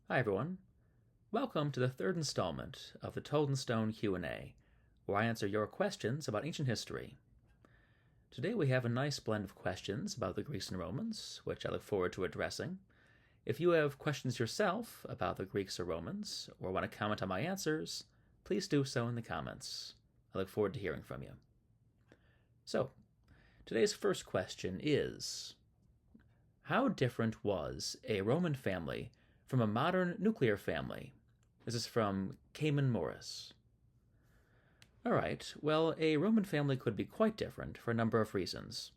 Hi everyone. Welcome to the third installment of the Toldinstone Q A, where I answer your questions about ancient history. Today we have a nice blend of questions about the Greeks and Romans, which I look forward to addressing. If you have questions yourself about the Greeks or Romans, or want to comment on my answers, please do so in the comments. I look forward to hearing from you. So, today's first question is: how different was a Roman family from a modern nuclear family? This is from Cayman Morris. Alright, well, a Roman family could be quite different for a number of reasons.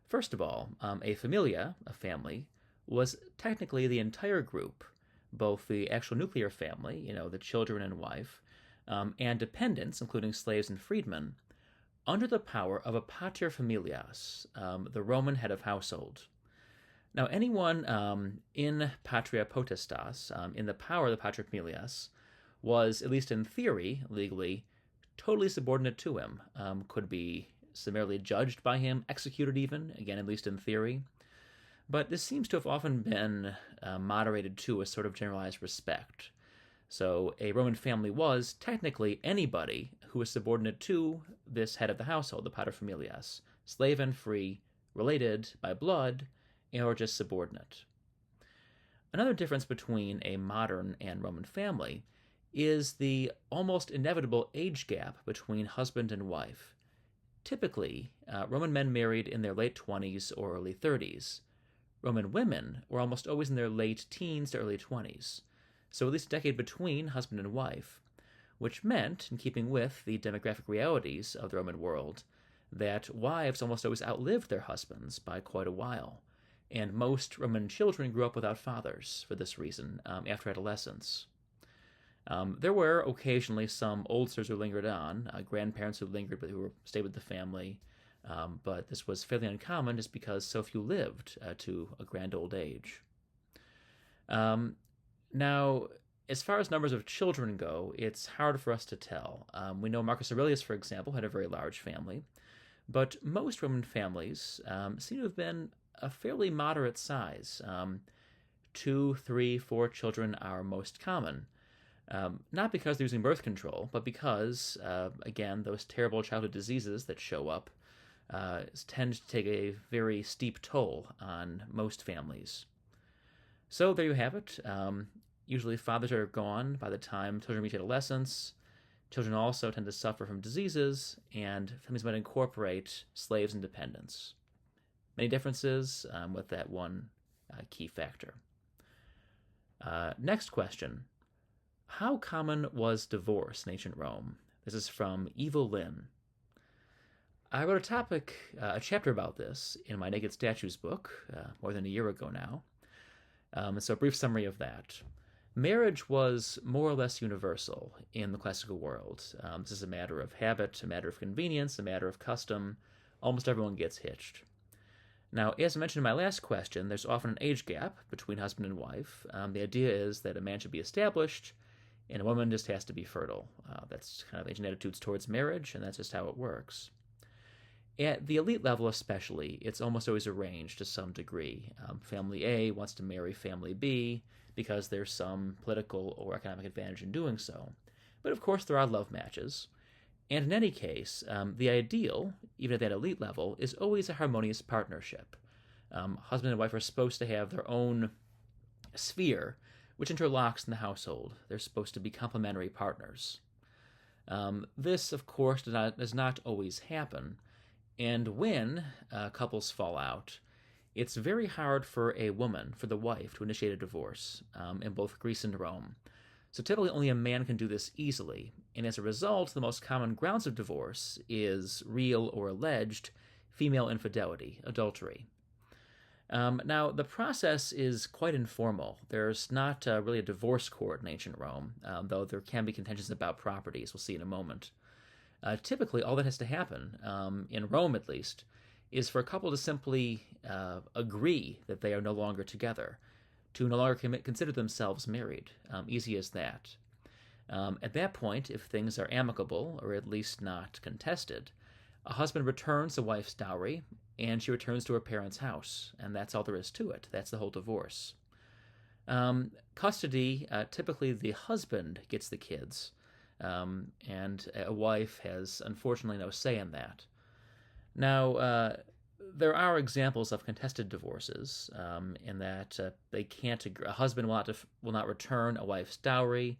First of all, a familia, a family, was technically the entire group, both the actual nuclear family, the children and wife, and dependents, including slaves and freedmen, under the power of a pater familias, the Roman head of household. Now, anyone in patria potestas, in the power of the pater familias, was, at least in theory, legally, totally subordinate to him, could be summarily judged by him, executed even, again, at least in theory. But this seems to have often been moderated to a sort of generalized respect. So a Roman family was technically anybody who was subordinate to this head of the household, the paterfamilias, slave and free, related by blood, or just subordinate. Another difference between a modern and Roman family is the almost inevitable age gap between husband and wife. Typically, Roman men married in their late 20s or early 30s. Roman women were almost always in their late teens to early 20s, so at least a decade between husband and wife, which meant, in keeping with the demographic realities of the Roman world, that wives almost always outlived their husbands by quite a while, and most Roman children grew up without fathers for this reason after adolescence. There were occasionally some oldsters who lingered on, grandparents who lingered but who stayed with the family, but this was fairly uncommon just because so few lived to a grand old age. Now, as far as numbers of children go, it's hard for us to tell. We know Marcus Aurelius, for example, had a very large family, but most Roman families seem to have been a fairly moderate size. 2, 3, 4 children are most common. Not because they're using birth control, but because, again, those terrible childhood diseases that show up tend to take a very steep toll on most families. So there you have it. Usually fathers are gone by the time children reach adolescence. Children also tend to suffer from diseases, and families might incorporate slaves and dependents. Many differences with that one key factor. Next question. How common was divorce in ancient Rome? This is from Evil Lynn. I wrote a chapter about this in my Naked Statues book more than a year ago now. So a brief summary of that. Marriage was more or less universal in the classical world. This is a matter of habit, a matter of convenience, a matter of custom. Almost everyone gets hitched. Now, as I mentioned in my last question, there's often an age gap between husband and wife. The idea is that a man should be established, and a woman just has to be fertile. That's kind of ancient attitudes towards marriage, and that's just how it works. At the elite level especially, it's almost always arranged to some degree. Family A wants to marry Family B because there's some political or economic advantage in doing so. But of course there are love matches. And in any case, the ideal, even at that elite level, is always a harmonious partnership. Husband and wife are supposed to have their own sphere, which interlocks in the household. They're supposed to be complementary partners. This, of course, does not always happen. And when couples fall out, it's very hard for a woman, for the wife, to initiate a divorce in both Greece and Rome. So typically only a man can do this easily, and as a result, the most common grounds of divorce is real or alleged female infidelity, adultery. Now, the process is quite informal. There's not really a divorce court in ancient Rome, though there can be contentions about property, as we'll see in a moment. Typically, all that has to happen, in Rome at least, is for a couple to simply agree that they are no longer together, to no longer consider themselves married. Easy as that. At that point, if things are amicable, or at least not contested, a husband returns the wife's dowry, and she returns to her parents' house, and that's all there is to it. That's the whole divorce. Custody, typically the husband gets the kids, and a wife has unfortunately no say in that. Now, there are examples of contested divorces in that they can't agree. A husband will not return a wife's dowry,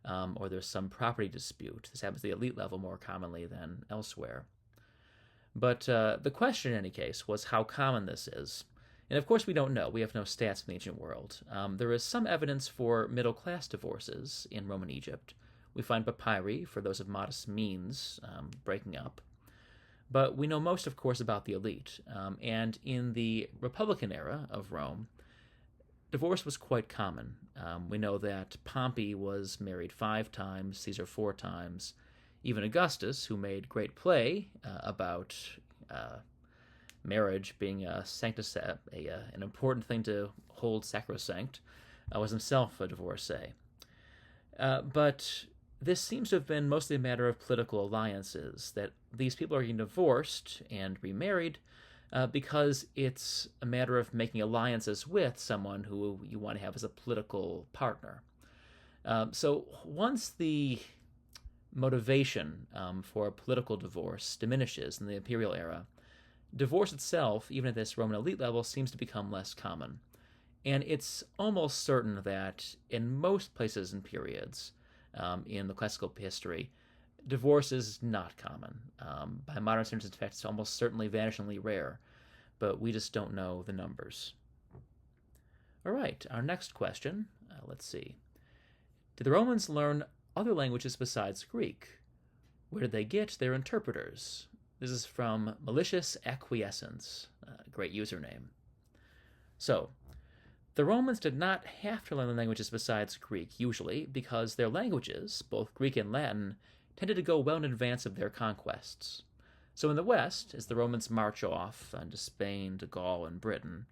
or there's some property dispute. This happens at the elite level more commonly than elsewhere. But the question, in any case, was how common this is. And of course, we don't know. We have no stats in the ancient world. There is some evidence for middle-class divorces in Roman Egypt. We find papyri for those of modest means breaking up. But we know most, of course, about the elite. And in the Republican era of Rome, divorce was quite common. We know that Pompey was married 5 times, Caesar 4 times. Even Augustus, who made great play about marriage being an important thing to hold sacrosanct, was himself a divorcee. But this seems to have been mostly a matter of political alliances, that these people are getting divorced and remarried because it's a matter of making alliances with someone who you want to have as a political partner. So once the motivation for a political divorce diminishes in the imperial era, divorce itself, even at this Roman elite level, seems to become less common. And it's almost certain that in most places and periods in the classical history, divorce is not common. By modern standards, in fact, it's almost certainly vanishingly rare, but we just don't know the numbers. All right, our next question, let's see. Did the Romans learn other languages besides Greek? Where did they get their interpreters? This is from Malicious Acquiescence, great username. So, the Romans did not have to learn the languages besides Greek, usually, because their languages, both Greek and Latin, tended to go well in advance of their conquests. So in the West, as the Romans march off into Spain, to Gaul, and Britain,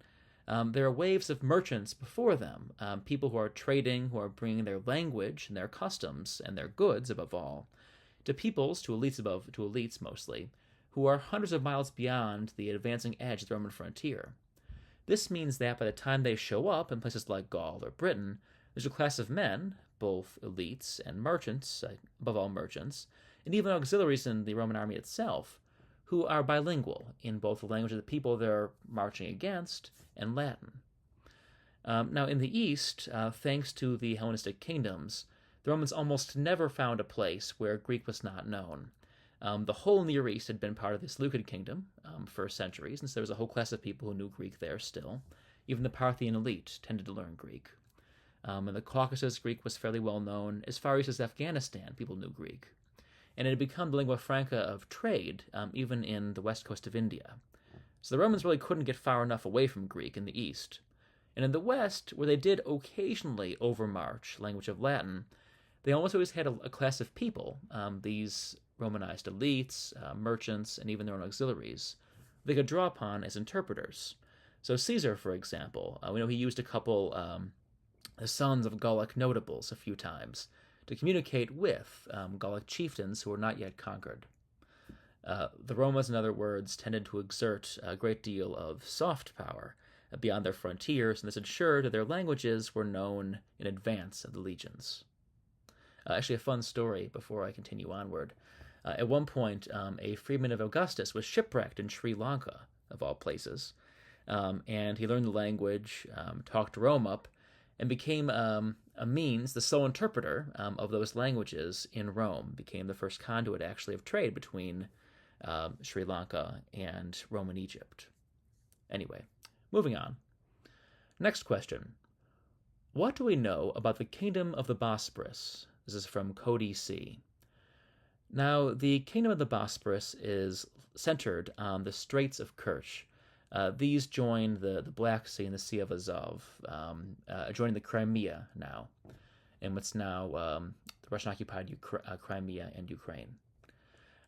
there are waves of merchants before them, people who are trading, who are bringing their language and their customs and their goods, above all, to peoples, to elites mostly, who are hundreds of miles beyond the advancing edge of the Roman frontier. This means that by the time they show up in places like Gaul or Britain, there's a class of men, both elites and merchants, above all merchants, and even auxiliaries in the Roman army itself, who are bilingual in both the language of the people they're marching against and Latin. Now, in the East, thanks to the Hellenistic kingdoms, the Romans almost never found a place where Greek was not known. The whole Near East had been part of the Seleucid kingdom for centuries, and so there was a whole class of people who knew Greek there still. Even the Parthian elite tended to learn Greek. In the Caucasus, Greek was fairly well known. As far east as Afghanistan, people knew Greek. And it had become the lingua franca of trade, even in the west coast of India. So the Romans really couldn't get far enough away from Greek in the east. And in the west, where they did occasionally overmarch language of Latin, they almost always had a class of people, these Romanized elites, merchants, and even their own auxiliaries, they could draw upon as interpreters. So Caesar, for example, we know he used a couple the sons of Gallic notables a few times to communicate with Gallic chieftains who were not yet conquered. The Romans, in other words, tended to exert a great deal of soft power beyond their frontiers, and this ensured that their languages were known in advance of the legions. Actually, a fun story before I continue onward. At one point, a freedman of Augustus was shipwrecked in Sri Lanka, of all places, and he learned the language, talked Rome up, and became the sole interpreter of those languages in Rome, became the first conduit, actually, of trade between Sri Lanka and Roman Egypt. Anyway, moving on. Next question. What do we know about the kingdom of the Bosporus? This is from Cody C. Now, the kingdom of the Bosporus is centered on the Straits of Kerch. These join the Black Sea and the Sea of Azov, joining the Crimea now, and what's now the Russian-occupied Crimea and Ukraine.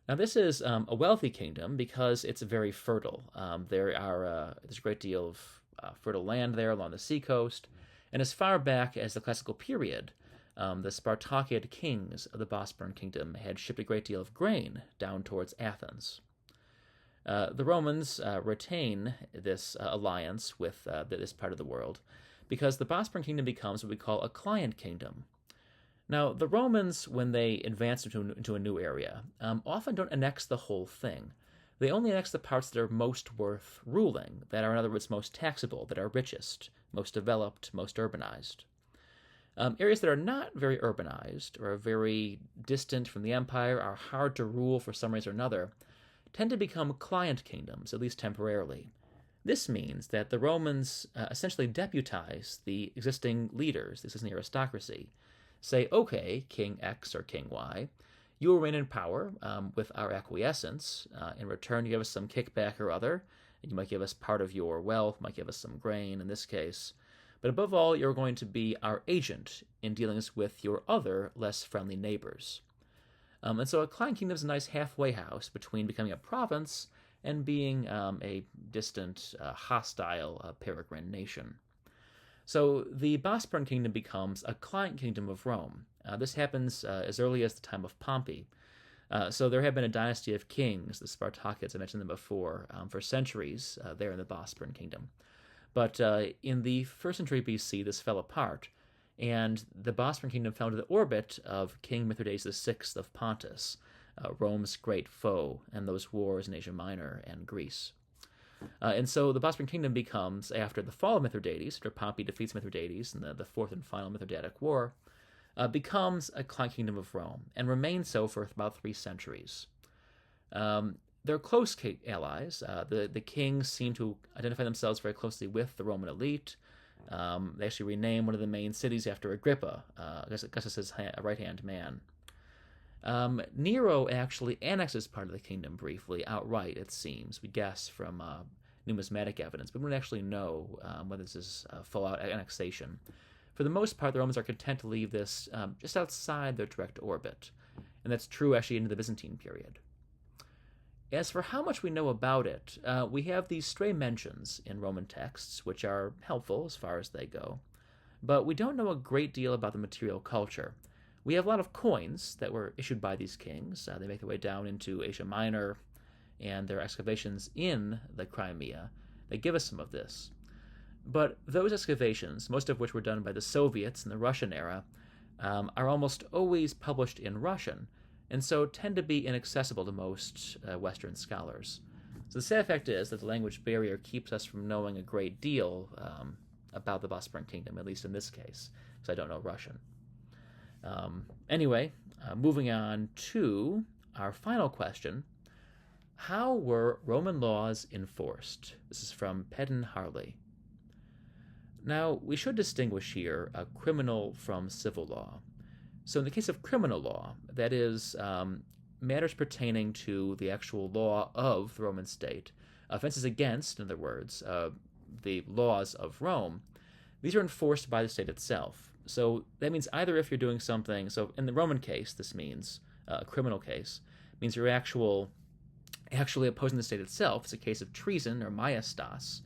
Now, this is a wealthy kingdom because it's very fertile. There's a great deal of fertile land there along the seacoast, and as far back as the classical period, the Spartacid kings of the Bosporan kingdom had shipped a great deal of grain down towards Athens. The Romans retain this alliance with this part of the world because the Bosporan kingdom becomes what we call a client kingdom. Now, the Romans, when they advance into a new area, often don't annex the whole thing. They only annex the parts that are most worth ruling, that are, in other words, most taxable, that are richest, most developed, most urbanized. Areas that are not very urbanized or are very distant from the empire, are hard to rule for some reason or another, tend to become client kingdoms, at least temporarily. This means that the Romans essentially deputize the existing leaders, the existing aristocracy, say, okay, King X or King Y, you will reign in power with our acquiescence. In return, you give us some kickback or other. You might give us part of your wealth, might give us some grain in this case. But above all, you're going to be our agent in dealings with your other, less friendly neighbors. And so a client kingdom is a nice halfway house between becoming a province and being a distant, hostile, peregrine nation. So the Bosporan kingdom becomes a client kingdom of Rome. This happens as early as the time of Pompey. So there have been a dynasty of kings, the Spartakids, I mentioned them before, for centuries there in the Bosporan kingdom. But in the 1st century BC, this fell apart, and the Bosporan kingdom fell into the orbit of King Mithridates VI of Pontus, Rome's great foe, and those wars in Asia Minor and Greece. And so the Bosporan kingdom becomes, after the fall of Mithridates, after Pompey defeats Mithridates in the fourth and final Mithridatic War, becomes a client kingdom of Rome, and remains so for about 3 centuries. They're close allies. The kings seem to identify themselves very closely with the Roman elite. They actually rename one of the main cities after Agrippa, Augustus's right-hand man. Nero actually annexes part of the kingdom briefly, outright, it seems. We guess from numismatic evidence, but we don't actually know whether this is full-out annexation. For the most part, the Romans are content to leave this just outside their direct orbit, and that's true actually into the Byzantine period. As for how much we know about it, we have these stray mentions in Roman texts, which are helpful as far as they go, but we don't know a great deal about the material culture. We have a lot of coins that were issued by these kings. They make their way down into Asia Minor, and there are excavations in the Crimea that give us some of this. But those excavations, most of which were done by the Soviets in the Russian era, are almost always published in Russian, and so tend to be inaccessible to most Western scholars. So the sad fact is that the language barrier keeps us from knowing a great deal about the Bosporan kingdom, at least in this case, because I don't know Russian. Anyway, moving on to our final question. How were Roman laws enforced? This is from Pedden Harley. Now, we should distinguish here criminal from civil law. So in the case of criminal law, that is, matters pertaining to the actual law of the Roman state, offenses against, in other words, the laws of Rome, these are enforced by the state itself. So that means either if you're doing something, so in the Roman case, this means, a criminal case, means you're actually opposing the state itself. It's a case of treason or maiestas,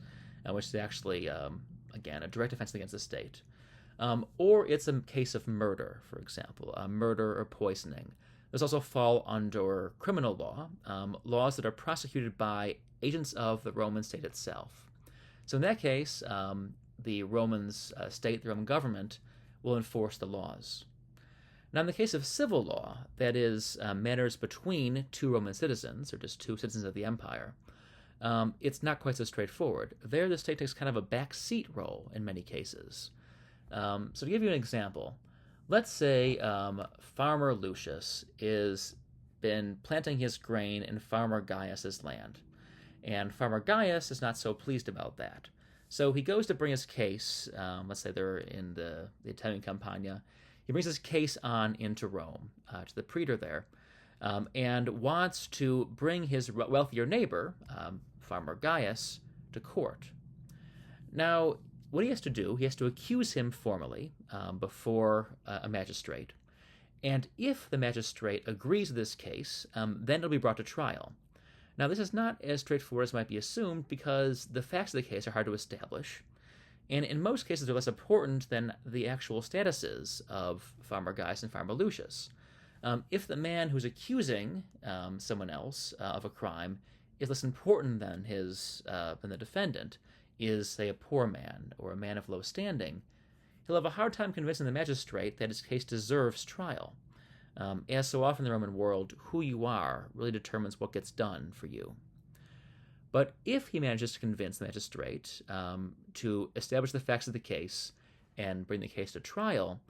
which is actually, again, a direct offense against the state. Or it's a case of murder, for example, murder or poisoning. Those also fall under criminal law, laws that are prosecuted by agents of the Roman state itself. So in that case, the Romans state, the Roman government, will enforce the laws. Now in the case of civil law, that is, matters between two Roman citizens, or just two citizens of the empire, it's not quite so straightforward. There the state takes kind of a backseat role in many cases. So to give you an example, let's say Farmer Lucius is been planting his grain in Farmer Gaius's land, and Farmer Gaius is not so pleased about that. So he goes to bring his case, let's say they're in the Italian Campagna, he brings his case on into Rome, to the praetor there, and wants to bring his wealthier neighbor, Farmer Gaius, to court. Now, what he has to do, he has to accuse him formally before a magistrate. And if the magistrate agrees with this case, then it'll be brought to trial. Now, this is not as straightforward as might be assumed because the facts of the case are hard to establish. And in most cases, they're less important than the actual statuses of Farmer Gaius and Farmer Lucius. If the man who's accusing someone else of a crime is less important than the defendant, is, say, a poor man or a man of low standing, he'll have a hard time convincing the magistrate that his case deserves trial. As so often in the Roman world, who you are really determines what gets done for you. But if he manages to convince the magistrate to establish the facts of the case and bring the case to trial,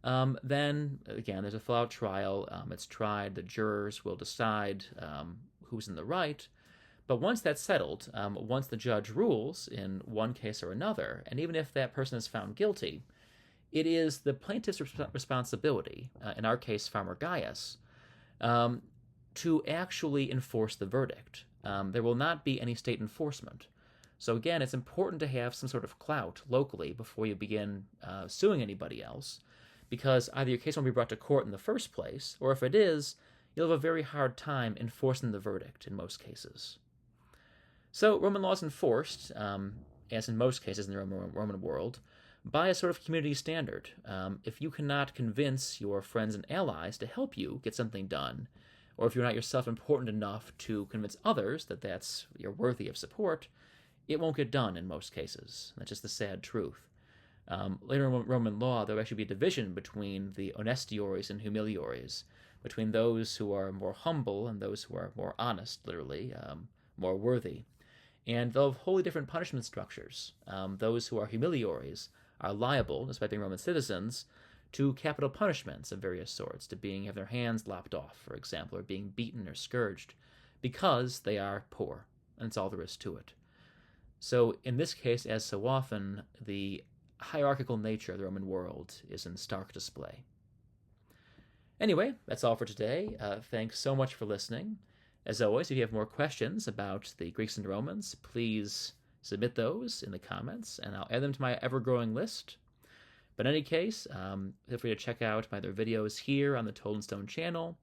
then, again, there's a full-out trial. It's tried. The jurors will decide who's in the right. But once that's settled, once the judge rules in one case or another, and even if that person is found guilty, it is the plaintiff's responsibility, in our case, Farmer Gaius, to actually enforce the verdict. There will not be any state enforcement. So again, it's important to have some sort of clout locally before you begin suing anybody else, because either your case won't be brought to court in the first place, or if it is, you'll have a very hard time enforcing the verdict in most cases. So Roman law is enforced, as in most cases in the Roman world, by a sort of community standard. If you cannot convince your friends and allies to help you get something done, or if you're not yourself important enough to convince others that you're worthy of support, it won't get done in most cases. That's just the sad truth. Later in Roman law, there will actually be a division between the honestiores and humiliores, between those who are more humble and those who are more honest, literally, more worthy. And they'll have wholly different punishment structures. Those who are humiliores are liable, despite being Roman citizens, to capital punishments of various sorts, to having their hands lopped off, for example, or being beaten or scourged, because they are poor, and that's all there is to it. So in this case, as so often, the hierarchical nature of the Roman world is in stark display. Anyway, that's all for today. Thanks so much for listening. As always, if you have more questions about the Greeks and Romans, please submit those in the comments, and I'll add them to my ever-growing list. But in any case, feel free to check out my other videos here on the Toldinstone channel,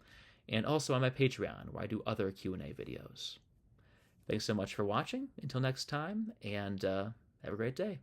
and also on my Patreon, where I do other Q&A videos. Thanks so much for watching. Until next time, and have a great day.